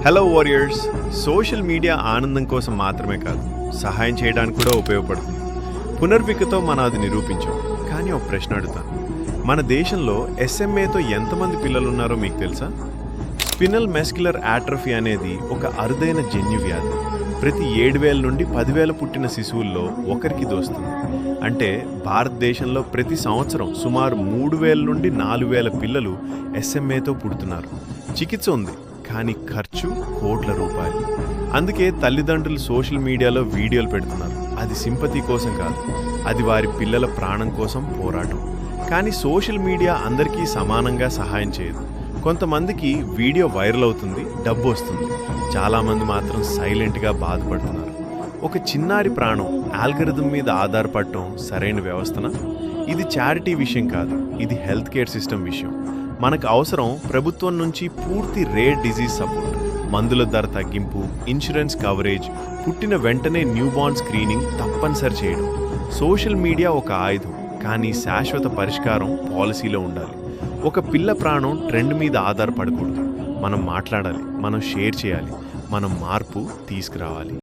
Hello warriors. Social media ఆనందం కోసం మాత్రమే కాదు, సహాయం చేయడానికి కూడా ఉపయోగపడుతుంది. పునర్వికతో మనం అది నిరూపించాం. కానీ ఒక ప్రశ్న అడుగుతాను, మన దేశంలో ఎస్ఎంఏతో ఎంతమంది పిల్లలున్నారో మీకు తెలుసా? స్పినల్ మస్క్యులర్ ఆట్రఫీ అనేది ఒక అరుదైన జన్యు వ్యాధి. ప్రతి 7,000 నుండి 10,000 పుట్టిన శిశువుల్లో ఒకరికి దోస్తుంది. అంటే భారతదేశంలో ప్రతి సంవత్సరం సుమారు 3,000 నుండి 4,000 పిల్లలు ఎస్ఎంఏతో పుడుతున్నారు. చికిత్స ఉంది, కానీ ఖర్చు కోట్ల రూపాయలు. అందుకే తల్లిదండ్రులు సోషల్ మీడియాలో వీడియోలు పెడుతున్నారు. అది సింపతి కోసం కాదు, అది వారి పిల్లల ప్రాణం కోసం పోరాటం. కానీ సోషల్ మీడియా అందరికీ సమానంగా సహాయం చేయదు. కొంతమందికి వీడియో వైరల్ అవుతుంది, డబ్బు వస్తుంది. చాలామంది మాత్రం సైలెంట్గా బాధపడుతున్నారు. ఒక చిన్నారి ప్రాణం ఆల్గరిథం మీద ఆధారపడటం సరైన వ్యవస్థనా? ఇది చారిటీ విషయం కాదు, ఇది హెల్త్ కేర్ సిస్టమ్ విషయం. మనకు అవసరం ప్రభుత్వం నుంచి పూర్తి రేర్ డిజీజ్ సపోర్ట్, మందుల ధర తగ్గింపు, ఇన్సూరెన్స్ కవరేజ్, పుట్టిన వెంటనే న్యూబార్న్ స్క్రీనింగ్ తప్పనిసరి చేయడం. సోషల్ మీడియా ఒక ఆయుధం, కానీ శాశ్వత పరిష్కారం పాలసీలో ఉండాలి. ఒక పిల్ల ప్రాణం ట్రెండ్ మీద ఆధారపడకూడదు. మనం మాట్లాడాలి, మనం షేర్ చేయాలి, మనం మార్పు తీసుకురావాలి.